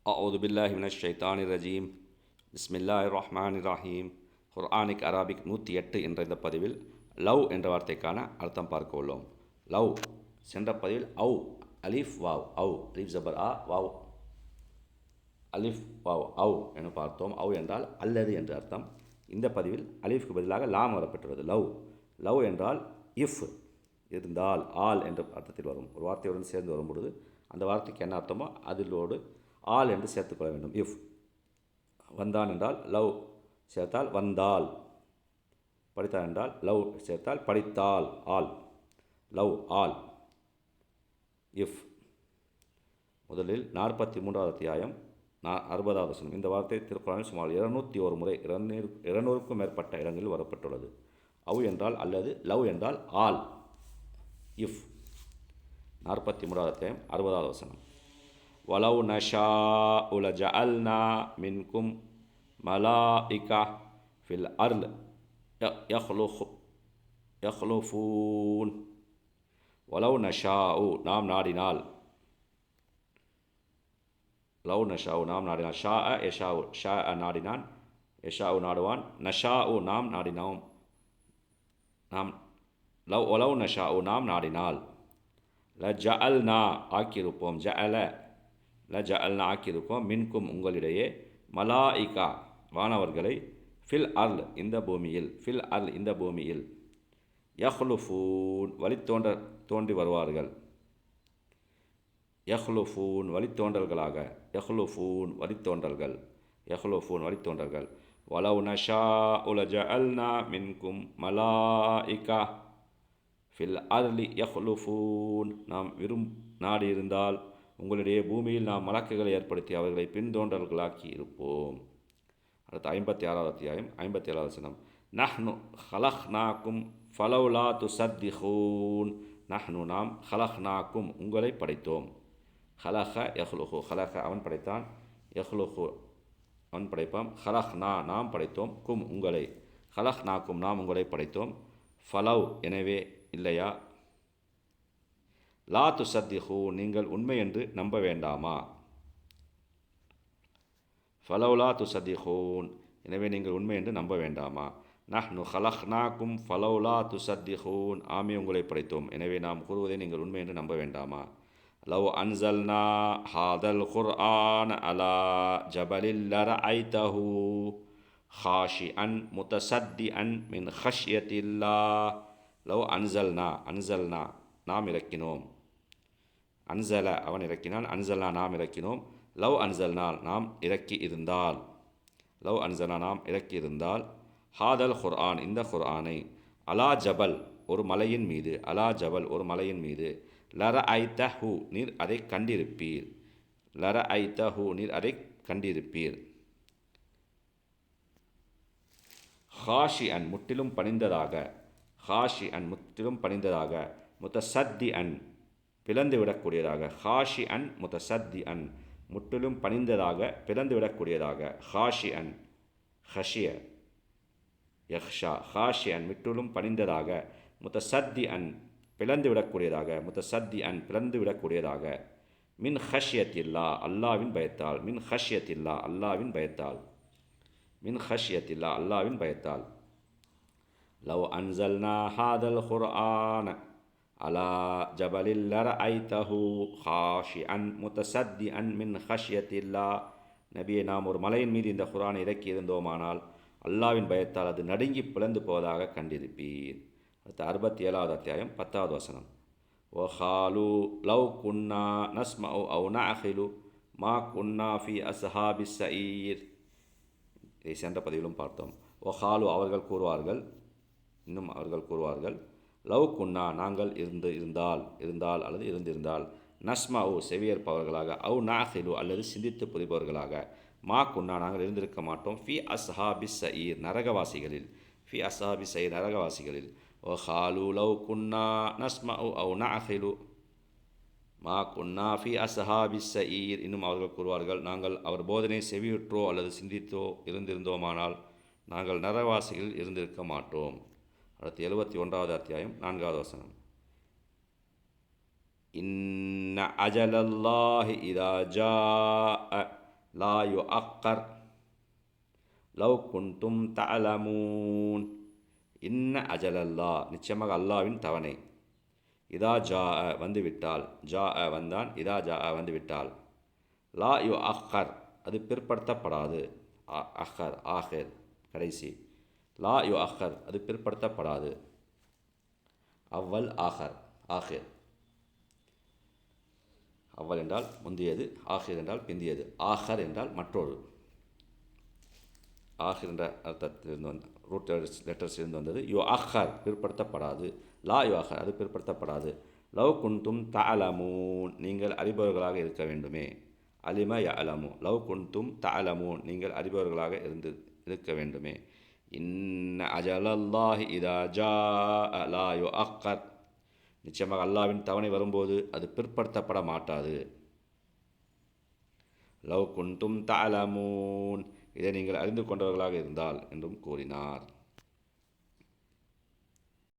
அவுது பில்லாஹி மினஷ் ஷைத்தானிர் ரஜீம். பிஸ்மில்லாஹிர் ரஹ்மானிர் ரஹீம். குர்ஆனிக் அரபிக் 108 என்ற இந்த பதிவில் லவ் என்ற வார்த்தைக்கான அர்த்தம் பார்க்க உள்ளோம். லவ் சென்ற பதிவில் அலிஃப் வாவ் அலிஃப் ஜபர் வாவ் அலிஃப் வாவ் என பார்த்தோம். என்றால் அல்லது என்று அர்த்தம். இந்த பதிவில் அலிஃப்க்கு பதிலாக லாம் வரப்பட்டுள்ளது. லவ் என்றால் இஃப் இருந்தால் ஆல் என்ற அர்த்தத்தில் வரும். ஒரு வார்த்தையுடன் சேர்ந்து வரும்பொழுது அந்த வார்த்தைக்கு என்ன அர்த்தமோ அதிலோடு ஆல் என்று சேர்த்துக்கொள்ள வேண்டும். இஃப் வந்தான் என்றால் லவ் சேர்த்தால் வந்தால், படித்தான் என்றால் லவ் சேர்த்தால் படித்தால், ஆல் லவ் ஆல் இஃப். முதலில் 43வது அத்தியாயம் 60வது வசனம். இந்த வார்த்தை திருக்குறானில் சுமார் 201 முறை 200க்கும் மேற்பட்ட இடங்களில் வரப்பட்டுள்ளது. என்றால் அல்லது, லவ் என்றால் ஆல், இஃப். 43வது அத்தியாயம் 60வது வசனம். வலவ் நஷாஉ லஜஅல்னா மின்கும் மலாயிகா ஃபில் அர்ல் யஹ்லுஃபூன். வலவ் நஷாஉ நாம் நாடினால், லவ் நஷாஉ நாம் நாடினால், ஷா நாடினான், யஷாஉ நாடுவான், நஷாஉ நாம் நாடினோம், நாம் வலவ் நஷாஉ நாம் நாடினால், லஜஅல்னா ஆக்கியிருப்போம், லஜஅல்னா ஆக்கியிருப்போம், மின்கும் உங்களிடையே, மலாயிகா வானவர்களை, ஃபில் அர்ல் இந்த பூமியில், யஹ்லுஃபூன் தோன்றி வருவார்கள், யஹ்லுஃபூன் வழித்தோன்றல்களாக, வழித்தோன்றல்கள். வலவ் நஷாஉ லஜஅல்னா மின்கும் மலாயிகா ஃபில் அர்லி யஹ்லுஃபூன் நாம் நாடியிருந்தால் உங்களிடையே பூமியில் நாம் மலக்குகளை ஏற்படுத்தி அவர்களை பின்தோன்றல்களாக்கி இருப்போம். அடுத்து 56வது அத்தியாயம் 57வது வசனம். நஹ்னு ஹலஹ்னாக்கும் ஃபலௌலா துஸத்திஹூன். நஹ்னு நாம், ஹலஹ்னாக்கும் உங்களை படைத்தோம். ஹலஹ யஹ்லுஹு ஹலஹ அவன் படைத்தான், யஹ்லுஹு அவன் படைப்பான், ஹலஹ்னா நாம் படைத்தோம், கும் உங்களை, ஹலஹ்னாக்கும் நாம் உங்களை படைத்தோம், ஃபலவ் எனவே இல்லையா, லா துஸத்திஹூ நீங்கள் உண்மை என்று நம்ப வேண்டாமா, ஃபலௌலா துஸத்திஹூன் எனவே நீங்கள் உண்மை என்று நம்ப வேண்டாமா. நஹ்னு ஹலஹ்னாக்கும் ஃபலௌலா துஸத்திஹூன் ஆமே உங்களை படைத்தோம், எனவே நாம் கூறுவதை நீங்கள் உண்மை என்று நம்ப வேண்டாமா. லவ் அன்சல்னா ஹாதல் குர்ஆன் அலா ஜபலில் லரஐதஹு ஹாஷிஅன் முத்தஸத்திஅன் மின் ஹஷ்யத்தில்லாஹ். லவ் அன்சல்னா நாம் இறக்கினோம், அன்சல அவன் இறக்கினான், அன்சல்னா நாம் இறக்கினோம், லவ் அன்சல்னா நாம் இறக்கி இருந்தால், ஹாதல் குர்ஆன் இந்த குர்ஆனை, அலா ஜபல் ஒரு மலையின் மீது, லரஐதஹு நீர் அதை கண்டிருப்பீர், ஹாஷிஅன் முற்றிலும் பணிந்ததாக, முத்தஸத்திஅன் பிளந்துவிடக்கூடியதாக, ஹாஷிஅன் முத்தஸத்திஅன் முற்றிலும் பணிந்ததாக பிளந்துவிடக்கூடியதாக, ஹாஷிஅன் ஹஷிய யஹ்ஷா ஹாஷிஅன் முற்றிலும் பணிந்ததாக, முத்தஸத்திஅன் பிளந்துவிடக்கூடியதாக, மின் ஹஷ்யத்தில்லா அல்லாவின் பயத்தால், லவ் அன்சல்னா ஹாதல் குர்ஆன அலா ஜபலில் லரஐதஹு ஹாஷிஅன் முத்தஸத்திஅன் மின் ஹஷ்யத்தில்லாஹ். நபியை நாம் ஒரு மலையின் மீது இந்த குர்ஆனை இறக்கி இருந்தோமானால் அல்லாவின் பயத்தால் அது நடுங்கி பிளந்து போவதாக கண்டிருப்பீர். அடுத்த 67வது அத்தியாயம் 10வது வசனம். வஹாலு லவ் குன்னா நஸ்மஉ அவ் நஅகிலு மா குன்னா ஃபி அஸ்ஹாபிஸ் ஸஈர். இதை சென்ற பதிவிலும் பார்த்தோம். வஹாலு அவர்கள் கூறுவார்கள், லவ் குன்னா நாங்கள் இருந்திருந்தால், நஸ்மஉ செவியேற்பவர்களாக, அவ் நஅகிலு அல்லது சிந்தித்து புரிபவர்களாக, மா குன்னா நாங்கள் இருந்திருக்க மாட்டோம், ஃபி அஸ்ஹாபிஸ் ஸஈர் நரகவாசிகளில், வஹாலு லவ் குன்னா நஸ்மஉ அவ் நஅகிலு மா குன்னா ஃபி அஸ்ஹாபிஸ் ஸஈர். இன்னும் அவர்கள் கூறுவார்கள், நாங்கள் அவர் போதனை செவியுற்றோ அல்லது சிந்தித்தோ இருந்திருந்தோமானால் நாங்கள் நரகவாசிகளில் இருந்திருக்க மாட்டோம். அடுத்து 71வது அத்தியாயம் 4வது வசனம். இன்ன அஜலல்லாஹி இதா ஜாஅ லா யு அக்கர் லவ் குன்தும் தஅலமூன் இன்ன அஜலல்லா நிச்சயமாக அல்லாவின் தவணை இதா ஜா வந்துவிட்டால் ஜா வந்தான் இதா ஜா வந்துவிட்டால் லா யு அக்கர் அது பிற்படுத்தப்படாது அஹர் ஆஹிர் கடைசி லா யு அஹர் அது பிற்படுத்தப்படாது அவ்வல் ஆஹர் ஆஹிர் அவ்வல் என்றால் முந்தியது ஆஹிர் என்றால் பிந்தியது ஆஹர் என்றால் மற்றொரு ஆஹிர் என்ற அர்த்தத்திலிருந்து வந்த ரூட் லெட்டர்ஸ் இருந்து வந்தது யு அஹர் பிற்படுத்தப்படாது லா யு அஹர் அது பிற்படுத்தப்படாது லவ் குன்தும் தஅலமூன் நீங்கள் அறிபவர்களாக இருக்க வேண்டுமே அலிம யஅலமு லவ் குன்தும் தஅலமூன் நீங்கள் அறிபவர்களாக இருக்க வேண்டுமே இன்ன அஜலல்லாஹி இதா ஜா லா யு அக்கர் நிச்சயமாக அல்லாவின் தவணை வரும்போது அது பிற்படுத்தப்பட மாட்டாது லவ் குன்தும் தஅலமூன் இதை நீங்கள் அறிந்து கொண்டவர்களாக இருந்தால் என்றும் கூறினார்.